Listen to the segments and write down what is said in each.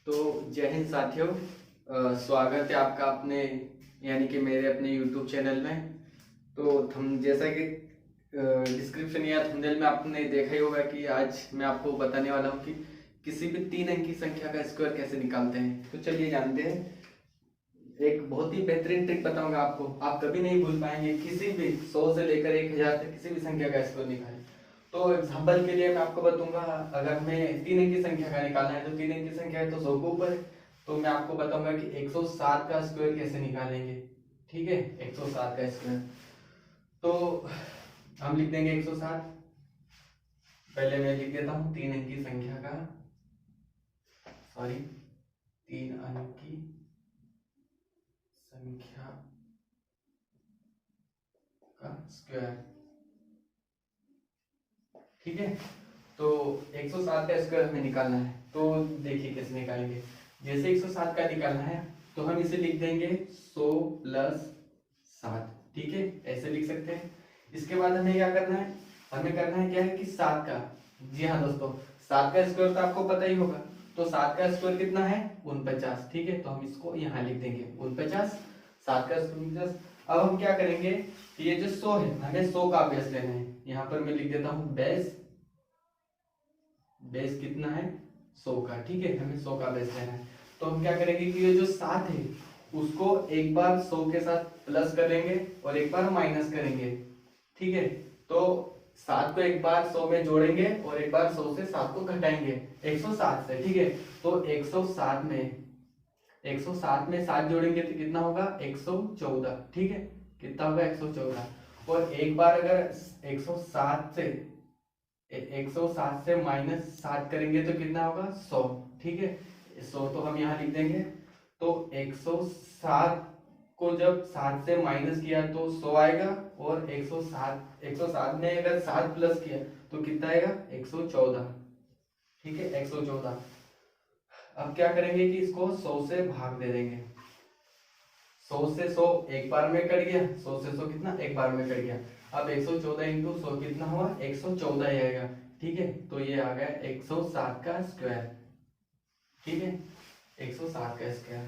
तो जय हिंद साथियों। स्वागत है आपका अपने यानी कि मेरे अपने YouTube चैनल में। तो हम जैसा कि डिस्क्रिप्शन या थंबनेल में आपने देखा ही होगा कि आज मैं आपको बताने वाला हूं कि किसी भी 3 अंक की संख्या का स्क्वायर कैसे निकालते हैं। तो चलिए जानते हैं। एक बहुत ही बेहतरीन ट्रिक बताऊंगा आपको, आप कभी नहीं भूल पाएंगे। किसी भी 100 से लेकर 1000 तक किसी भी संख्या का स्क्वायर निकालें। तो एग्जाम्पल के लिए मैं आपको बताऊंगा, अगर हमें 3 अंक की संख्या का निकालना है तो 3 अंक की संख्या है तो 100 के ऊपर है। तो मैं आपको बताऊंगा कि 107 का स्क्वायर कैसे निकालेंगे। ठीक है, 107 का स्क्वायर। तो हम लिख देंगे 107। पहले मैं लिख देता हूँ 3 अंक की संख्या का, सॉरी 3 अंक की संख्या का स्क्वायर। ठीक है, तो 107 का स्क्वायर हमें निकालना है। तो देखिए कैसे निकालेंगे। जैसे 107 का निकालना है तो हम इसे लिख देंगे 100 प्लस 7। ठीक है, ऐसे लिख सकते हैं। इसके बाद हमें क्या करना है, हमें करना है क्या है कि 7 का, जी हाँ दोस्तों, 7 का स्क्वायर तो आपको पता ही होगा। तो 7 का स्क्वायर कितना है, 49। ठीक है, तो हम इसको यहाँ लिख देंगे 49। 7 का स्क्वायर 49। अब हम क्या करेंगे, ये जो 100 है हमें 100 का बेस लेना है। यहाँ पर मैं लिख देता हूँ बेस। बेस कितना है, 100 का। ठीक है, हमें 100 का बेस लेना है। तो हम क्या करेंगे कि ये जो 7 है उसको एक बार 100 के साथ प्लस करेंगे और एक बार माइनस करेंगे। ठीक है, तो 7 को एक बार 100 में जोड़ेंगे और एक बार 100 से 7 को घटाएंगे 107 से। ठीक है, तो 107 में 7 जोड़ेंगे तो कितना होगा, 114। ठीक है, कितना होगा, 114। और एक बार अगर 107 से 107 से माइनस 7 करेंगे तो कितना होगा, 100। ठीक है, 100 तो हम यहाँ लिख देंगे। तो 107 को जब 7 से माइनस किया तो 100 आएगा, और 107 में अगर 7 प्लस किया तो कितना आएगा, 114। ठीक है, 114। अब क्या करेंगे कि इसको 100 से भाग दे देंगे। 100 से 100 एक बार में कट गया, 100 से 100 कितना, एक बार में कट गया। अब 114 इंटू 100 कितना हुआ, 114 ही आएगा। ठीक है, तो ये आ गया 107 का स्क्वायर। ठीक है, 107 का स्क्वायर।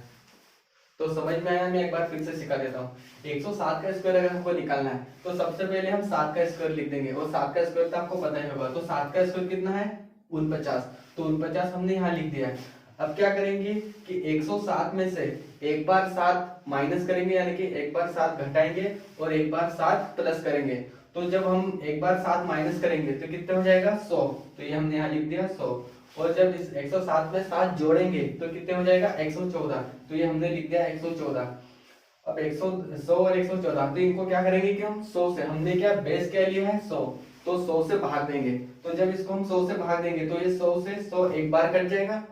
तो समझ में आया, मैं एक बार फिर से सिखा देता हूँ। 107 का स्क्वायर अगर हमको निकालना है तो सबसे पहले हम 7 का स्क्वायर लिख देंगे, और 7 का स्क्वायर तो आपको पता ही होगा। तो 7 का स्क्वायर कितना है, 49। तो 49 हमने यहाँ लिख दिया। अब क्या करेंगे कि 107 में से एक बार 7 माइनस करेंगे, यानी कि एक बार 7 घटाएंगे और एक बार 7 प्लस करेंगे। तो जब हम एक बार 7 माइनस करेंगे तो कितना हो जाएगा, 100। तो ये हमने यहाँ लिख दिया 100। और जब इस 107 में 7 जोड़ेंगे तो कितने हो जाएगा, 114। तो ये हमने लिख दिया 114। अब 100 और 114, तो इनको क्या करेंगे कि हम 100 से, हमने क्या बेस क्या लिया है, 100, तो 100 से भाग देंगे। तो जब इसको हम 100 से भाग देंगे तो ये 100 से 100 एक बार कट जाएगा,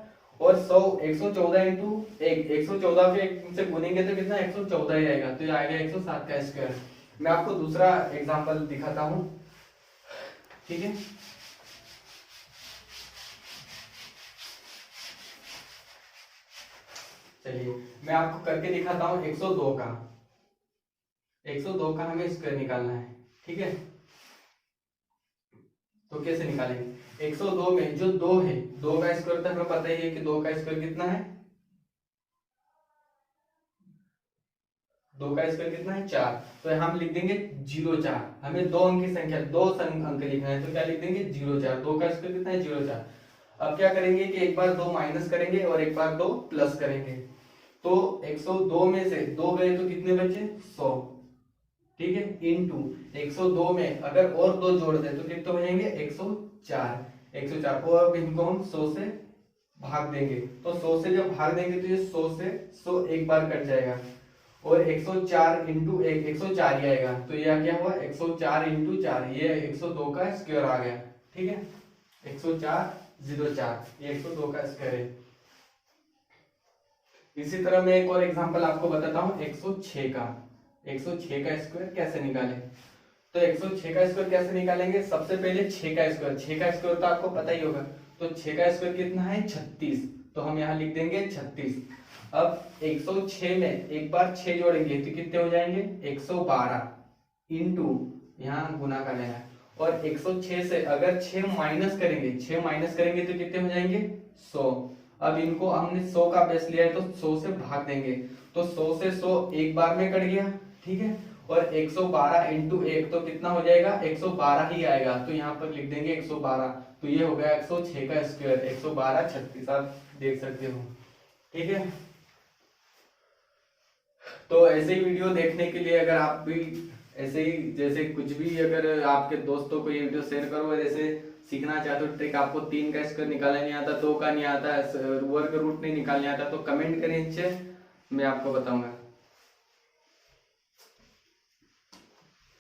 और 100 114 इंटू 114 के 1 से गुनेंगे तो कितना, 114 ही आएगा। तो ये आ गया 107 का स्क्वायर। मैं आपको दूसरा एग्जांपल दिखाता हूँ। ठीक है, चलिए मैं आपको करके दिखाता हूँ। 102 का, 102 का हमें स्क्वायर निकालना है। ठीक है, तो कैसे निकालेंगे। 102 में जो 2 है, 2 का स्क्वायर तो हमें पता ही है कि 2 का स्क्वायर कितना है, 2 का स्क्वायर कितना है, 4। तो हम लिख देंगे 04। हमें 2 अंक की संख्या, 2 अंक लिखना है, तो क्या लिख देंगे, 04। 2 का स्क्वायर कितना है, 04। अब क्या करेंगे कि एक बार 2 माइनस करेंगे और एक बार 2 प्लस करेंगे। तो 102 में से 2 गए तो कितने बचे, 100। ठीक है, इनटू 102 में अगर और 2 जोड़ दे तो कितने हो जाएंगे, 104। 104 को अब इनको हम 100 से भाग देंगे। तो 100 से जब भाग देंगे तो ये 100 से 100 एक बार कट जाएगा, और 104 इंटू 1, 104 ही आएगा। तो यह क्या हुआ, 104 इंटू 4, ये 102 का स्क्वायर आ गया। ठीक है, 104 ये 102 का स्क्वायर है। इसी तरह मैं एक और एग्जांपल आपको बताता हूँ 106 का। 106 का स्क्वायर कैसे निकालें। तो 106 का स्क्वायर कैसे निकालेंगे, सबसे पहले 6 का स्क्वायर। 6 का स्क्वायर तो आपको पता ही होगा। तो 6 का स्क्वायर कितना है, 36। तो हम यहाँ लिख देंगे 36। अब 106 में एक बार 6 जोड़ेंगे तो कितने हो जाएंगे, 112 इंटू, यहाँ गुना का लेना है, और 106 से अगर 6 माइनस करेंगे, 6 माइनस करेंगे तो कितने हो जाएंगे, 100। अब इनको हमने 100 का बेस लिया है तो 100 से भाग देंगे, तो 100 से 100 एक बार में कट गया, ठीक है। और 112 इंटू 1 तो कितना हो जाएगा, 112 ही आएगा, तो यहाँ पर लिख देंगे 112, तो ये हो गया 106 का स्क्वायर, 112 36 आप देख सकते हो, ठीक है। तो ऐसे ही वीडियो देखने के लिए अगर आप भी ऐसे ही जैसे कुछ भी अगर आपके दोस्तों को ये वीडियो शेयर करो, जैसे सीखना चाहते हो ट्रिक, आपको 3 का स्क्वायर निकालना नहीं आता, 2 का नहीं आता, वर्ग रूट नहीं निकालने आता, तो कमेंट करें नीचे, मैं आपको बताऊंगा।